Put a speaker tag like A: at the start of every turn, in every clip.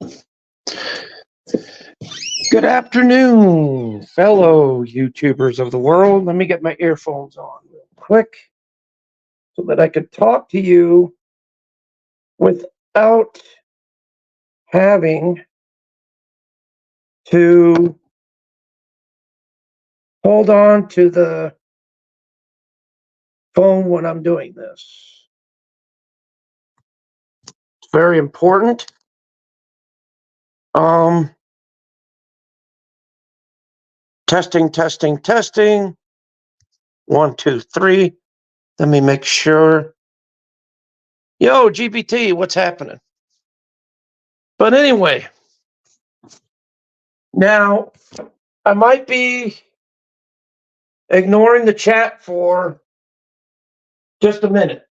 A: Good afternoon, fellow YouTubers of the world. Let me get my earphones on real quick so that I can talk to you without having to hold on to the phone when I'm doing this. It's very important. Testing, testing, testing. 1, 2, 3. Let me make sure. Yo, GPT, what's happening? But anyway, now I might be ignoring the chat for just a minute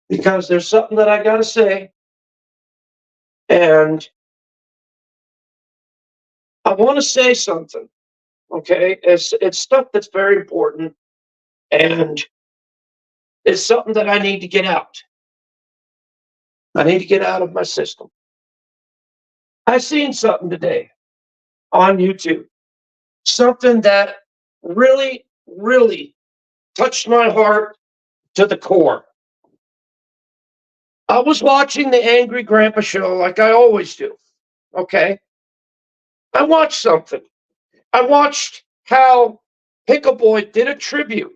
A: because there's something that I got to say, and I want to say something. Okay, it's stuff that's very important, and it's something that I need to get out. I need to get out of my system. I seen something today on YouTube, something that really, really touched my heart to the core. I was watching the Angry Grandpa show like I always do. Okay, I watched something. I watched how Pickle Boy did a tribute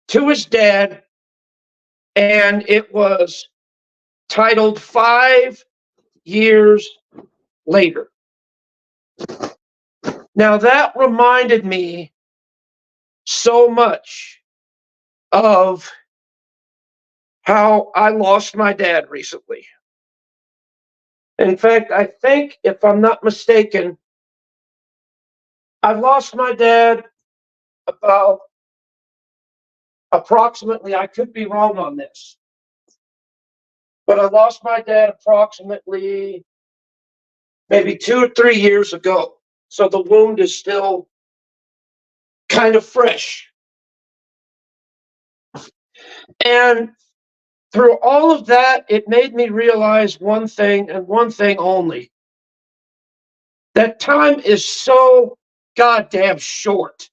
A: to his dad, and it was titled 5 Years Later. Now, that reminded me so much of how I lost my dad recently. In fact, I think, if I'm not mistaken, I lost my dad about approximately, I could be wrong on this, but I lost my dad approximately maybe 2 or 3 years ago. So the wound is still kind of fresh. And through all of that, it made me realize one thing and one thing only: that time is so goddamn short.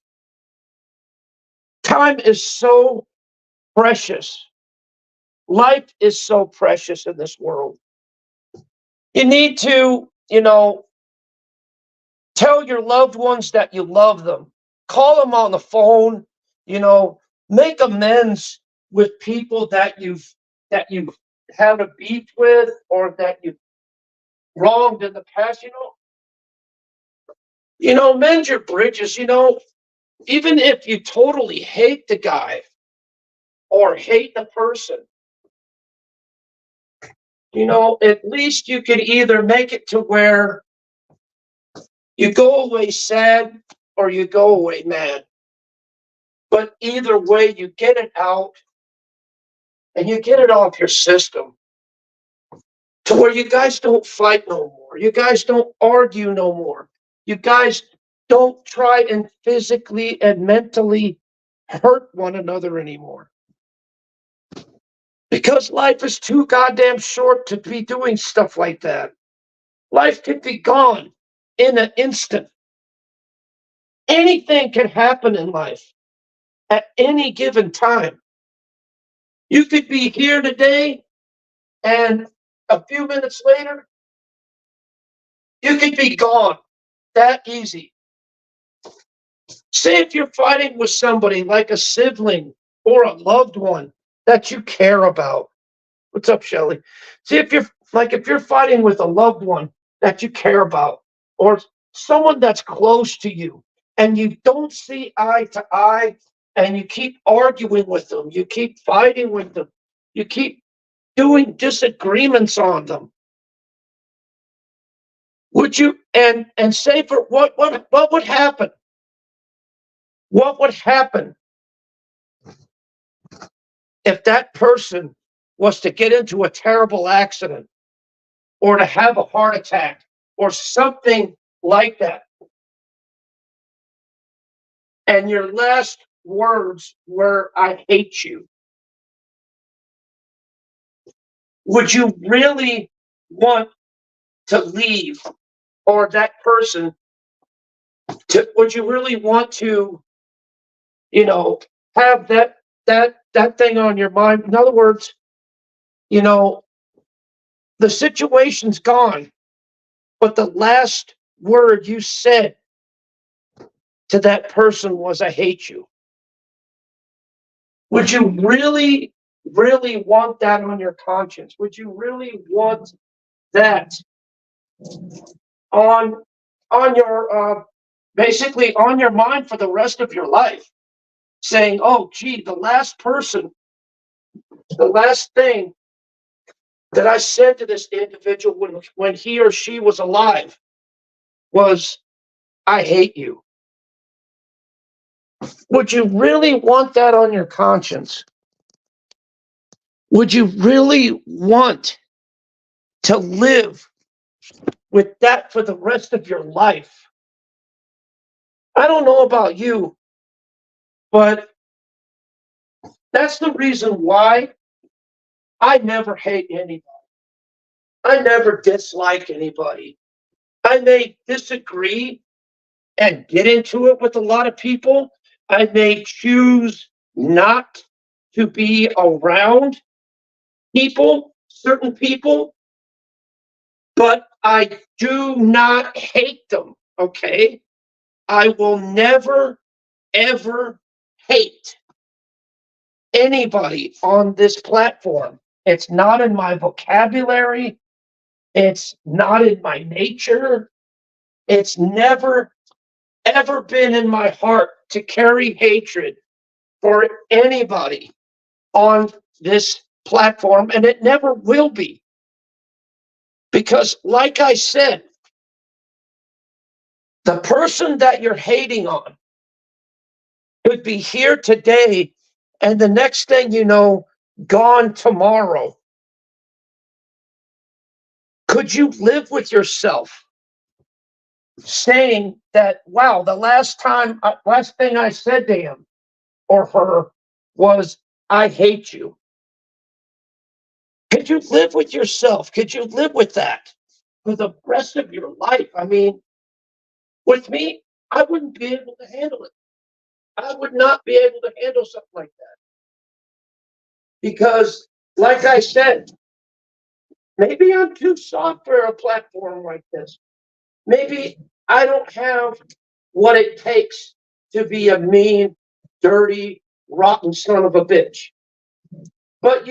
A: Time is so precious. Life is so precious in this world. You need to, tell your loved ones that you love them. Call them on the phone, make amends with people that you've had a beef with or that you've wronged in the past. Mend your bridges. Even if you totally hate the guy or hate the person, at least you could either make it to where you go away sad or you go away mad. But either way, you get it out and you get it off your system to where you guys don't fight no more. You guys don't argue no more. You guys don't try and physically and mentally hurt one another anymore. Because life is too goddamn short to be doing stuff like that. Life could be gone in an instant. Anything can happen in life at any given time. You could be here today, and a few minutes later, you could be gone. That easy. Say if you're fighting with somebody like a sibling or a loved one that you care about. What's up, Shelly? See if you're fighting with a loved one that you care about, or someone that's close to you, and you don't see eye to eye, and you keep arguing with them, you keep fighting with them, you keep doing disagreements on them. Would you and say for what would happen? What would happen if that person was to get into a terrible accident or to have a heart attack or something like that? And your last words were, "I hate you." Would you really want to leave, or that person to, would you really want to, have that thing on your mind? In other words, you know, the situation's gone, but the last word you said to that person was, I hate you. Would you really, really want that on your conscience? Would you really want that on your basically on your mind for the rest of your life? Saying, oh gee, the last thing that I said to this individual when he or she was alive was, I hate you. Would you really want that on your conscience? Would you really want to live with that for the rest of your life? I don't know about you, but that's the reason why I never hate anybody. I never dislike anybody. I may disagree and get into it with a lot of people. I may choose not to be around certain people, but I do not hate them, okay? I will never, ever hate anybody on this platform. It's not in my vocabulary. It's not in my nature. It's never, ever been in my heart to carry hatred for anybody on this platform, and it never will be. Because, like I said, the person that you're hating on could be here today, and the next thing you know, gone tomorrow. Could you live with yourself saying that, wow, the last thing I said to him or her was, I hate you? Could you live with yourself? Could you live with that for the rest of your life? I mean, with me, I wouldn't be able to handle it. I would not be able to handle something like that. Because, like I said, maybe I'm too soft for a platform like this. Maybe I don't have what it takes to be a mean, dirty, rotten son of a bitch. But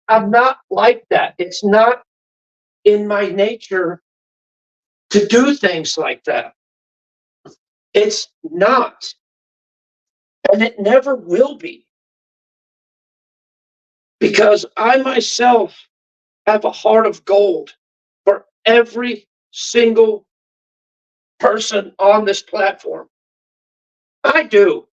A: I'm not like that. It's not in my nature to do things like that. It's not. And it never will be. Because I myself have a heart of gold for every single person on this platform. I do.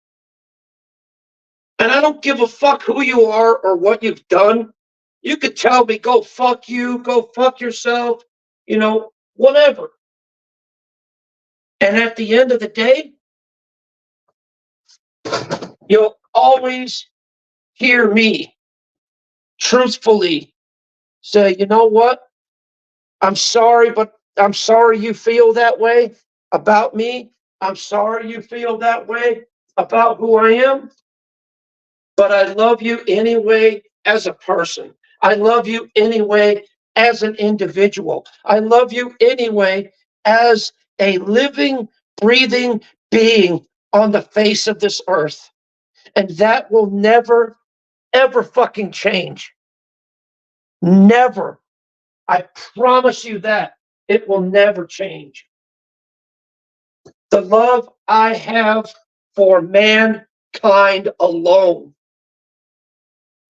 A: And I don't give a fuck who you are or what you've done. You could tell me, go fuck you, go fuck yourself, whatever. And at the end of the day, you'll always hear me truthfully say, you know what? I'm sorry, but I'm sorry you feel that way about me. I'm sorry you feel that way about who I am. But I love you anyway as a person. I love you anyway as an individual. I love you anyway as a living, breathing being on the face of this earth. And that will never, ever fucking change. Never. I promise you that. It will never change. The love I have for mankind alone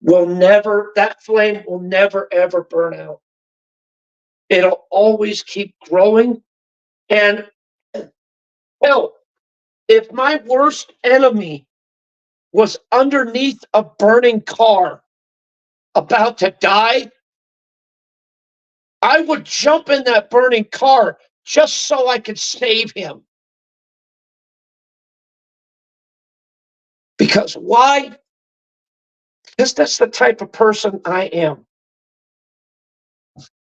A: that flame will never, ever burn out. It'll always keep growing. And hell, if my worst enemy was underneath a burning car about to die, I would jump in that burning car just so I could save him. Because why? Because that's the type of person I am.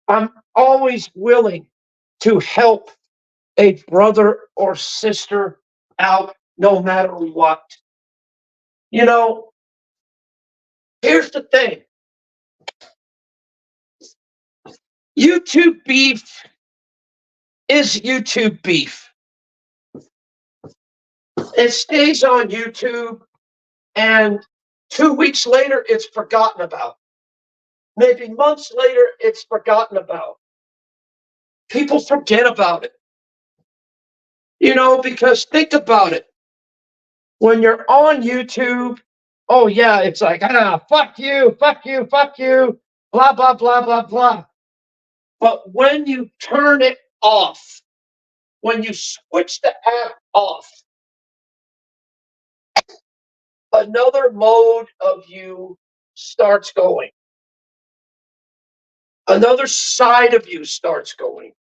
A: I'm always willing to help a brother or sister out no matter what. You know, here's the thing. YouTube beef is YouTube beef. It stays on YouTube, and 2 weeks later, it's forgotten about. Maybe months later, it's forgotten about. People forget about it. You know, because think about it. When you're on YouTube, oh yeah, it's like, fuck you, fuck you, fuck you, blah, blah, blah, blah, blah. But when you turn it off, when you switch the app off, another mode of you starts going. Another side of you starts going.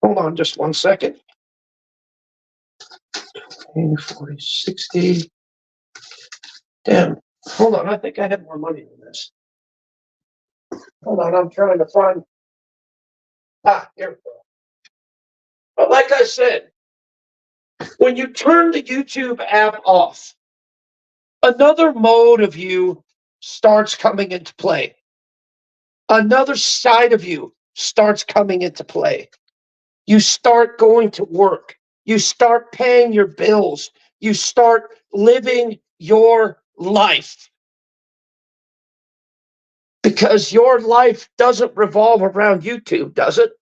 A: Hold on just 1 second. 40, 60. Damn. Hold on. I think I have more money than this. Hold on. I'm trying to find. Here we go. But like I said, when you turn the YouTube app off, another mode of you starts coming into play. Another side of you starts coming into play. You start going to work. You start paying your bills. You start living your life. Because your life doesn't revolve around YouTube, does it?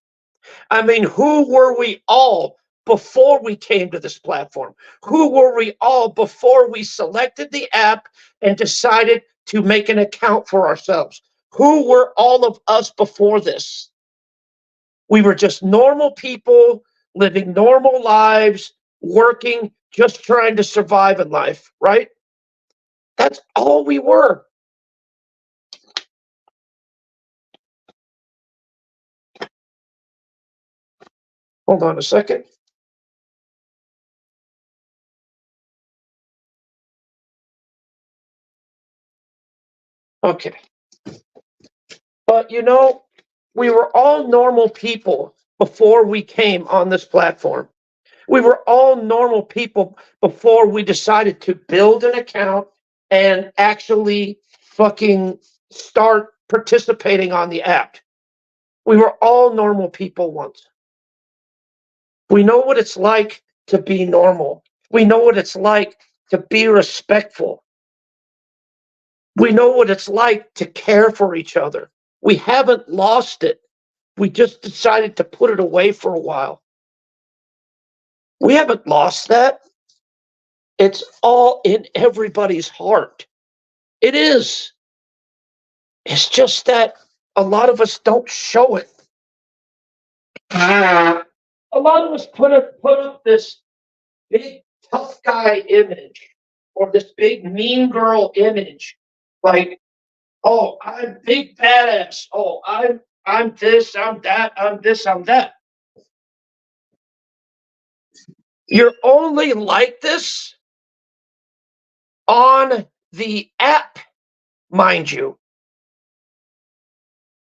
A: I mean, who were we all before we came to this platform? Who were we all before we selected the app and decided to make an account for ourselves? Who were all of us before this? We were just normal people living normal lives, working, just trying to survive in life, right? That's all we were. Hold on a second. Okay. But you know, we were all normal people before we came on this platform. We were all normal people before we decided to build an account and actually fucking start participating on the app. We were all normal people once. We know what it's like to be normal. We know what it's like to be respectful. We know what it's like to care for each other. We haven't lost it. We just decided to put it away for a while. We haven't lost that. It's all in everybody's heart. It is. It's just that a lot of us don't show it. A lot of us put up this big tough guy image or this big mean girl image. Like, oh, I'm big badass. Oh, I'm this, I'm that, I'm this, I'm that. You're only like this on the app, mind you.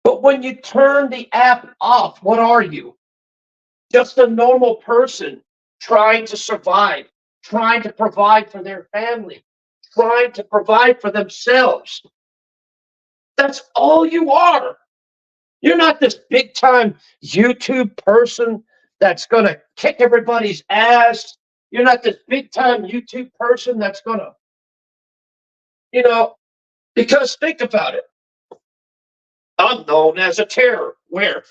A: But when you turn the app off, what are you? Just a normal person trying to survive, trying to provide for their family, trying to provide for themselves. That's all you are. You're not this big time YouTube person that's going to kick everybody's ass. You're not this big time YouTube person that's going to, you know, because think about it. I'm known as a terror. Where?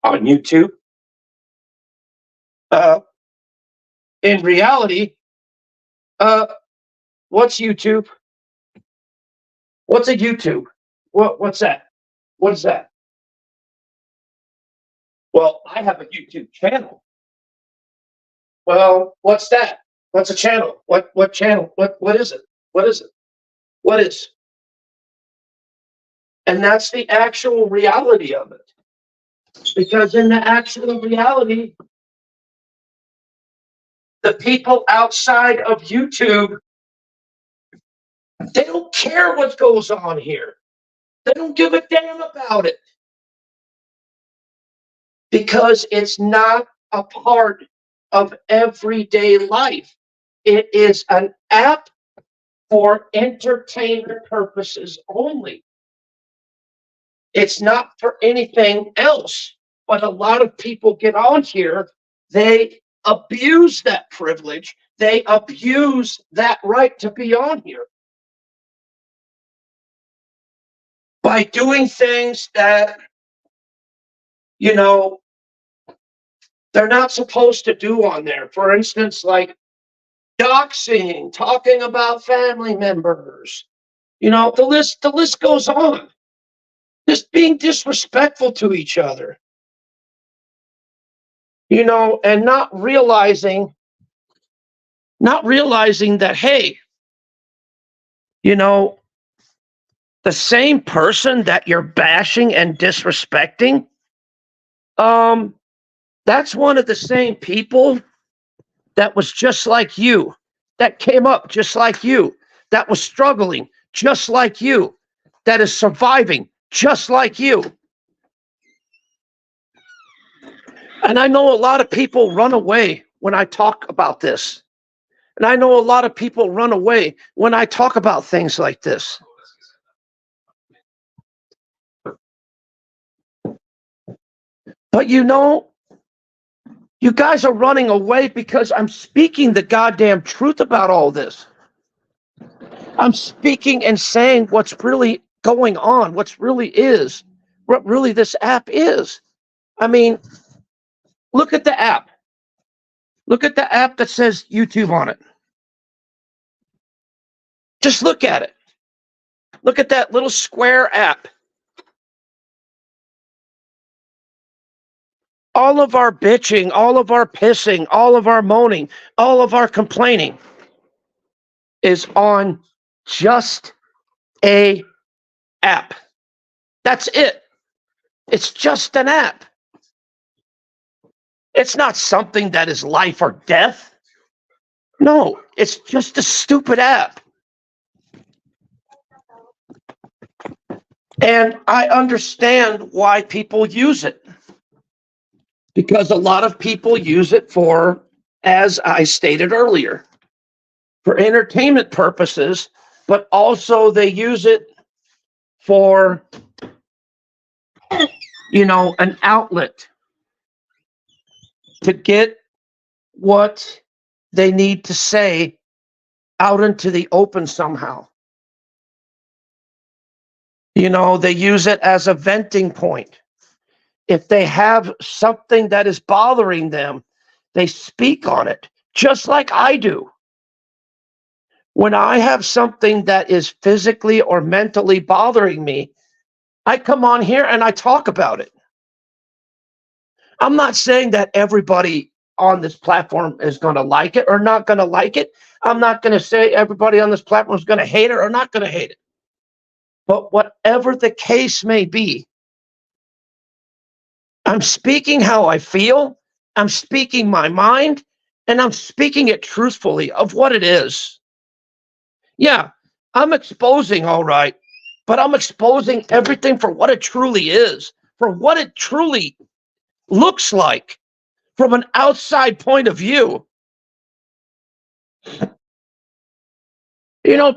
A: On YouTube. In reality, what's YouTube? What's a YouTube? What's that? What is that? Well, I have a YouTube channel. Well, what's that? What's a channel? What channel? What is it? What is it? What is? And that's the actual reality of it. Because in the actual reality, the people outside of YouTube, they don't care what goes on here. They don't give a damn about it because it's not a part of everyday life. It is an app for entertainment purposes only. It's not for anything else. But a lot of people get on here, they abuse that privilege, they abuse that right to be on here by doing things that, you know, they're not supposed to do on there. For instance, like doxing, talking about family members. The list goes on. Just being disrespectful to each other. And not realizing that, hey, the same person that you're bashing and disrespecting, that's one of the same people that was just like you, that came up just like you, that was struggling just like you, that is surviving just like you. And I know a lot of people run away when I talk about this. And I know a lot of people run away when I talk about things like this. But you guys are running away because I'm speaking the goddamn truth about all this. I'm speaking and saying what's really going on, what really this app is. I mean, look at the app. Look at the app that says YouTube on it. Just look at it. Look at that little square app. All of our bitching, all of our pissing, all of our moaning, all of our complaining is on just a app. That's it. It's just an app. It's not something that is life or death. No, it's just a stupid app. And I understand why people use it. Because a lot of people use it for, as I stated earlier, for entertainment purposes, but also they use it for, an outlet to get what they need to say out into the open somehow. They use it as a venting point. If they have something that is bothering them, they speak on it, just like I do. When I have something that is physically or mentally bothering me, I come on here and I talk about it. I'm not saying that everybody on this platform is going to like it or not going to like it. I'm not going to say everybody on this platform is going to hate it or not going to hate it. But whatever the case may be, I'm speaking how I feel, I'm speaking my mind, and I'm speaking it truthfully of what it is. Yeah, I'm exposing, all right, but I'm exposing everything for what it truly is, for what it truly looks like from an outside point of view.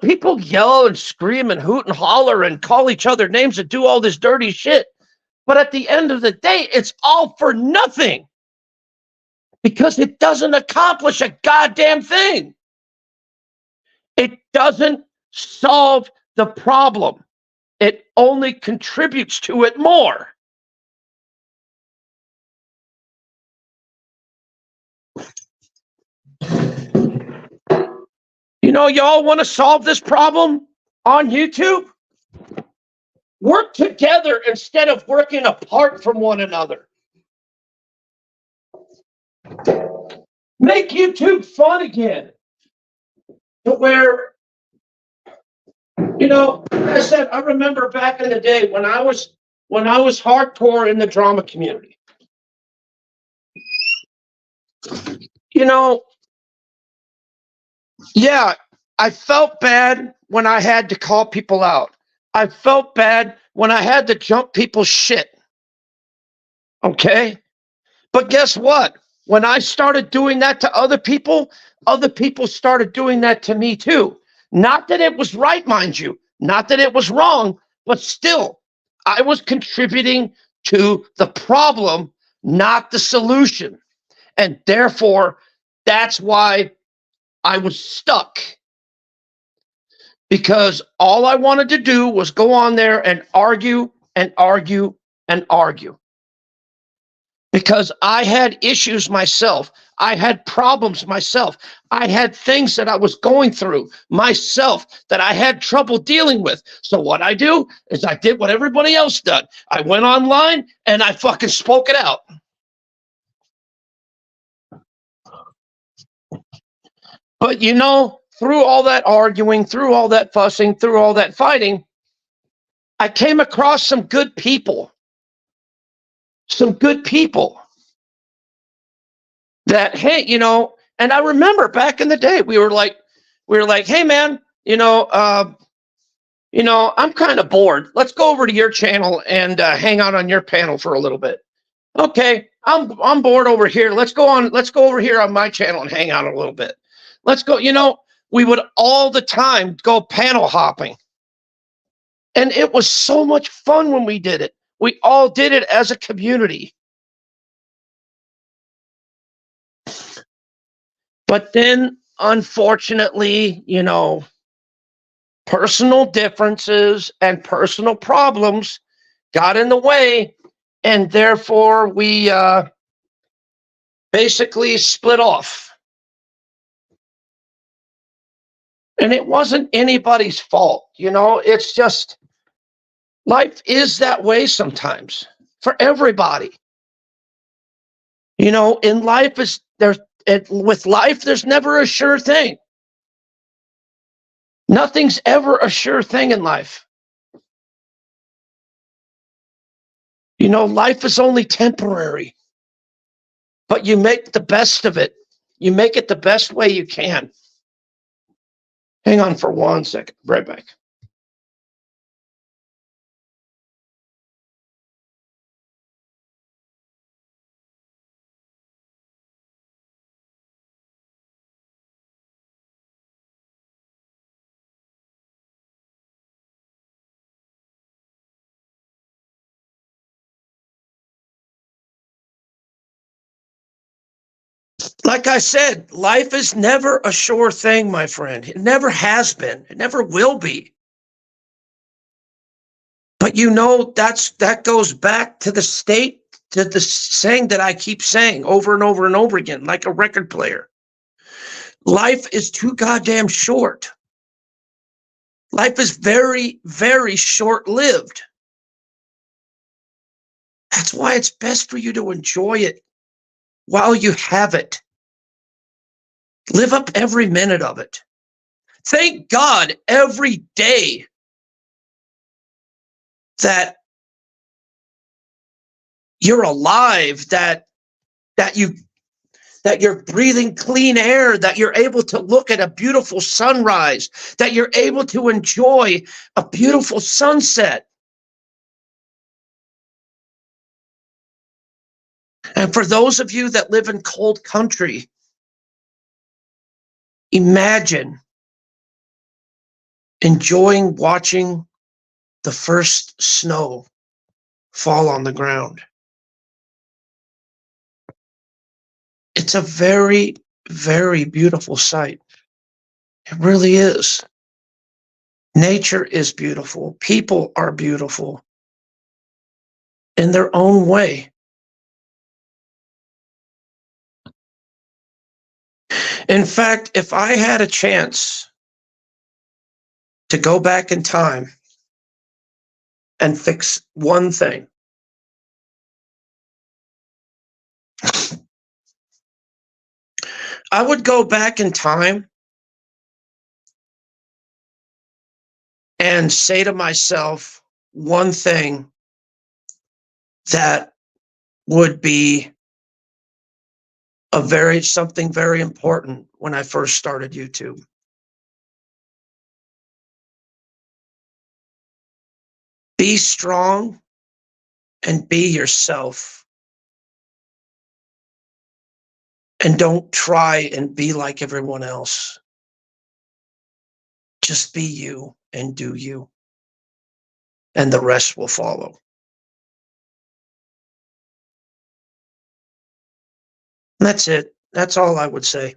A: People yell and scream and hoot and holler and call each other names and do all this dirty shit. But at the end of the day, it's all for nothing because it doesn't accomplish a goddamn thing. It doesn't solve the problem. It only contributes to it more. Y'all want to solve this problem on YouTube? Work together instead of working apart from one another. Make YouTube fun again. To where, like I said, I remember back in the day when I was hardcore in the drama community. Yeah, I felt bad when I had to call people out. I felt bad when I had to jump people's shit. Okay? But guess what? When I started doing that to other people started doing that to me too. Not that it was right, mind you, not that it was wrong, but still, I was contributing to the problem, not the solution. And therefore, that's why I was stuck. Because all I wanted to do was go on there and argue and argue and argue. Because I had issues myself. I had problems myself. I had things that I was going through myself that I had trouble dealing with. So what I do is I did what everybody else did. I went online and I fucking spoke it out. But you know, through all that arguing, through all that fussing, through all that fighting, I came across some good people. Some good people. That, hey, you know, and I remember back in the day, we were like, hey man, I'm kind of bored. Let's go over to your channel and hang out on your panel for a little bit. Okay, I'm bored over here. Let's go over here on my channel and hang out a little bit. Let's go. We would all the time go panel hopping. And it was so much fun when we did it. We all did it as a community. But then, unfortunately, personal differences and personal problems got in the way, and therefore we basically split off. And it wasn't anybody's fault, it's just life is that way sometimes for everybody. In life with life, there's never a sure thing. Nothing's ever a sure thing in life. Life is only temporary, but you make the best of it. You make it the best way you can. Hang on for 1 second. Right back. Like I said, life is never a sure thing, my friend. It never has been. It never will be. But that goes back to the saying that I keep saying over and over and over again, like a record player. Life is too goddamn short. Life is very, very short-lived. That's why it's best for you to enjoy it while you have it. Live up every minute of it. Thank God every day that you're alive, that you're breathing clean air, that you're able to look at a beautiful sunrise, that you're able to enjoy a beautiful sunset. And for those of you that live in cold country, imagine enjoying watching the first snow fall on the ground. It's a very, very beautiful sight. It really is. Nature is beautiful. People are beautiful in their own way. In fact, if I had a chance to go back in time and fix one thing, I would go back in time and say to myself one thing that would be something very important when I first started YouTube. Be strong and be yourself. And don't try and be like everyone else. Just be you and do you. And the rest will follow. That's it. That's all I would say.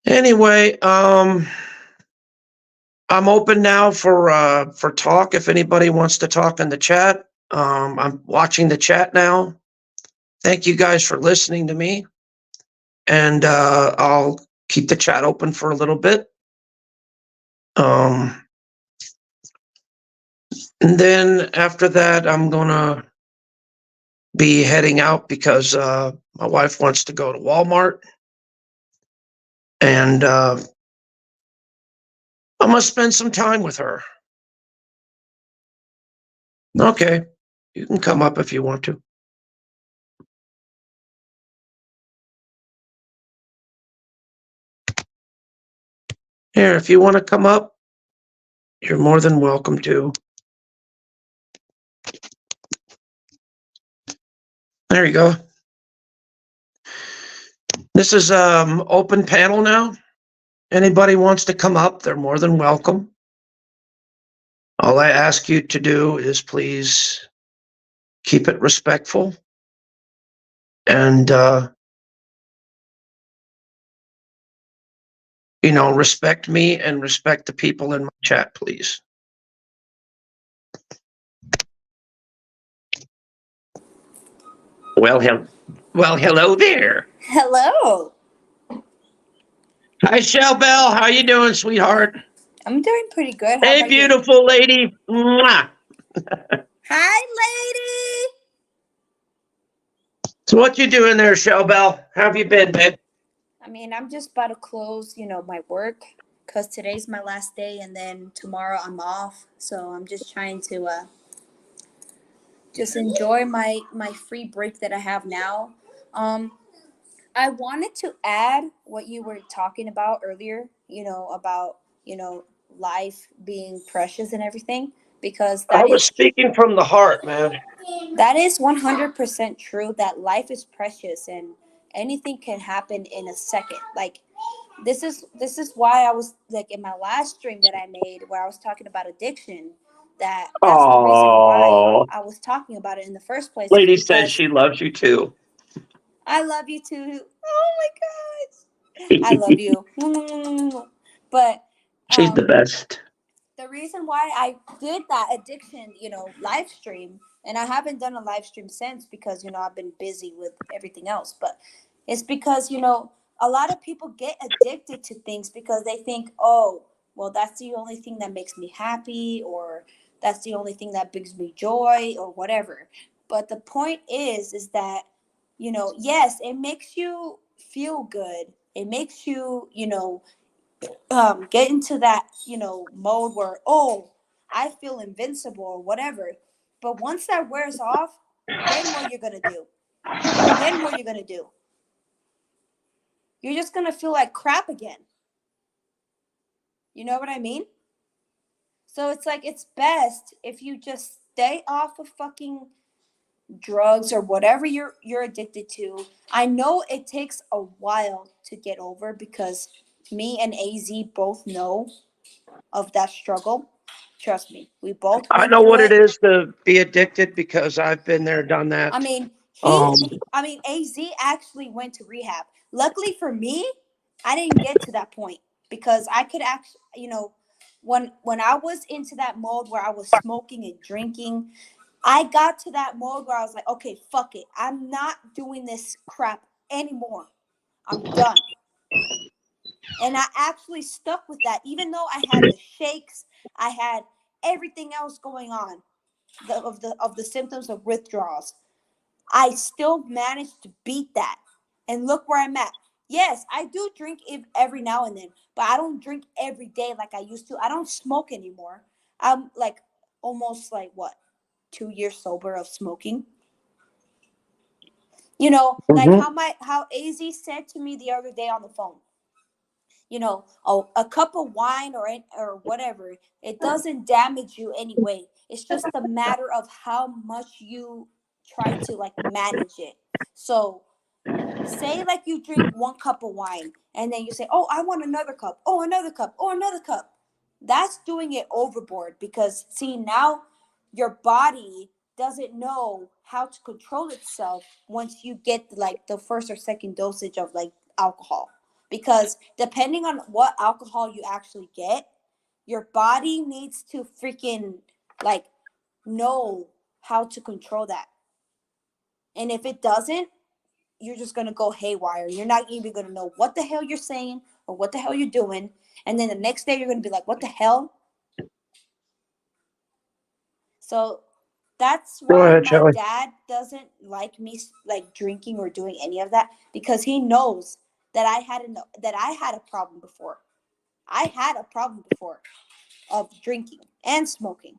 A: Anyway, I'm open now for talk. If anybody wants to talk in the chat, I'm watching the chat now. Thank you guys for listening to me, and I'll keep the chat open for a little bit. And then after that, I'm gonna be heading out because my wife wants to go to Walmart, and I'm gonna spend some time with her. Okay, you can come up if you want to. Here, if you want to come up, you're more than welcome to. There you go. This is open panel now. Anybody wants to come up, they're more than welcome. All I ask you to do is please keep it respectful and respect me and respect the people in my chat, please. Well, hello there.
B: Hello.
A: Hi, Shell Bell. How you doing, sweetheart?
B: I'm doing pretty good. How
A: Hey,
B: about
A: beautiful lady. Mwah.
B: Hi, lady.
A: So what you doing there, Shell Bell? How have you been, babe?
B: I mean, I'm just about to close, my work because today's my last day and then tomorrow I'm off. So I'm just trying to just enjoy my free break that I have now. I wanted to add what you were talking about earlier, about, life being precious and everything, because
A: I was speaking from the heart, man.
B: that is 100% true, that life is precious and anything can happen in a second. Like this is why I was like in my last stream that I made where I was talking about addiction. That's the reason why I was talking about it in the first place.
A: Lady says she loves you too.
B: I love you too. Oh my gosh. I love you. But
A: She's the best.
B: the reason why I did that addiction, live stream, and I haven't done a live stream since because, I've been busy with everything else, but it's because, a lot of people get addicted to things because they think, oh, well, that's the only thing that makes me happy, or that's the only thing that brings me joy, or whatever. But the point is that, yes, it makes you feel good. It makes you, get into that, mode where, oh, I feel invincible or whatever. But once that wears off, then what you're gonna do? Then what you're gonna do? You're just gonna feel like crap again. You know what I mean? So it's like it's best if you just stay off of fucking drugs or whatever you're addicted to. I know it takes a while to get over because me and AZ both know of that struggle. Trust me, we both
A: I
B: went
A: know
B: through
A: what it
B: it.
A: is to be addicted because I've been there, done that.
B: I mean, AZ actually went to rehab. Luckily for me, I didn't get to that point because I could actually, when I was into that mode where I was smoking and drinking, I got to that mode where I was like, okay, fuck it. I'm not doing this crap anymore. I'm done. And I actually stuck with that, even though I had the shakes, I had everything else going on, of the symptoms of withdrawals. I still managed to beat that, and look where I'm at. Yes, I do drink every now and then, but I don't drink every day like I used to. I don't smoke anymore. I'm like almost like what, 2 years sober of smoking. Like how AZ said to me the other day on the phone. a cup of wine or whatever, it doesn't damage you anyway. It's just a matter of how much you try to like manage it. So say like you drink 1 cup of wine and then you say, oh, I want another cup, oh, another cup, oh, another cup. That's doing it overboard, because see, now your body doesn't know how to control itself once you get like the first or second dosage of like alcohol. Because depending on what alcohol you actually get, your body needs to freaking like know how to control that. And if it doesn't, you're just going to go haywire. You're not even going to know what the hell you're saying or what the hell you're doing. And then the next day you're going to be like, what the hell? So that's
A: Go
B: why
A: ahead,
B: my
A: Shelly.
B: dad doesn't like me like drinking or doing any of that, because he knows that I had a problem before. I had a problem before of drinking and smoking.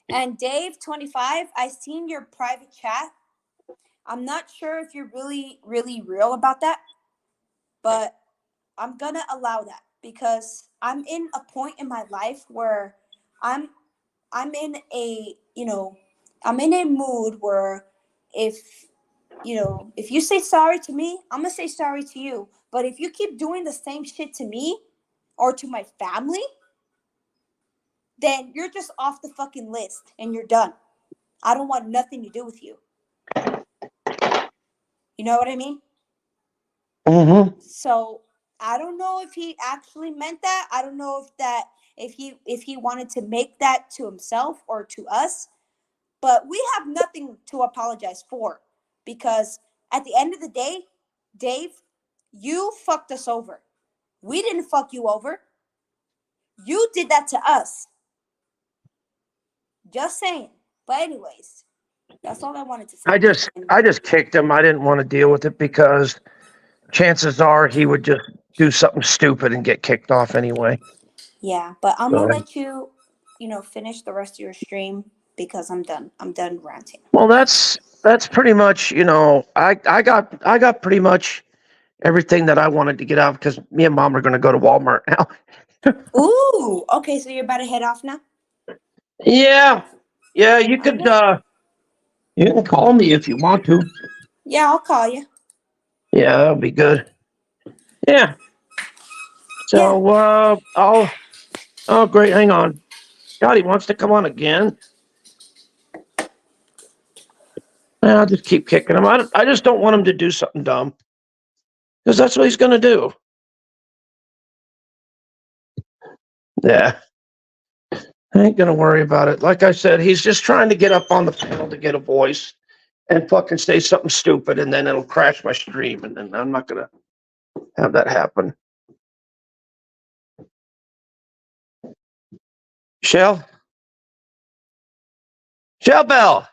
B: And Dave 25, I seen your private chat. I'm not sure if you're really, really real about that, but I'm gonna allow that, because I'm in a point in my life where I'm in a I'm in a mood where if if you say sorry to me, I'm gonna say sorry to you. But if you keep doing the same shit to me or to my family, then you're just off the fucking list and you're done. I don't want nothing to do with you. You know what I mean?
A: Mm-hmm.
B: So I don't know if he actually meant that. I don't know if he wanted to make that to himself or to us. But we have nothing to apologize for, because at the end of the day, Dave, you fucked us over. We didn't fuck you over. You did that to us. Just saying. But anyways, that's all I wanted to say.
A: I just kicked him. I didn't want to deal with it because chances are he would just do something stupid and get kicked off anyway.
B: Yeah, but I'm gonna let you, finish the rest of your stream, because I'm done. I'm done ranting.
A: Well, that's pretty much, I got pretty much everything that I wanted to get out, because me and Mom are going to go to Walmart now.
B: Ooh, okay, so you're about to head off now?
A: Yeah, you could you can call me if you want to.
B: Yeah, I'll call you.
A: Yeah, that'll be good. Yeah. So oh great, hang on. God, he wants to come on again. I'll just keep kicking him. I just don't want him to do something dumb, because that's what he's going to do. Yeah. I ain't going to worry about it. Like I said, he's just trying to get up on the panel to get a voice and fucking say something stupid, and then it'll crash my stream, and then I'm not going to have that happen. Shell Bell.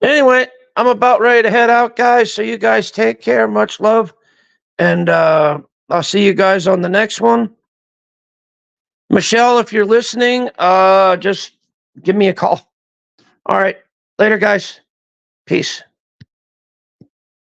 A: Anyway, I'm about ready to head out, guys. So you guys take care. Much love. And I'll see you guys on the next one. Michelle, if you're listening, just give me a call. All right. Later, guys. Peace.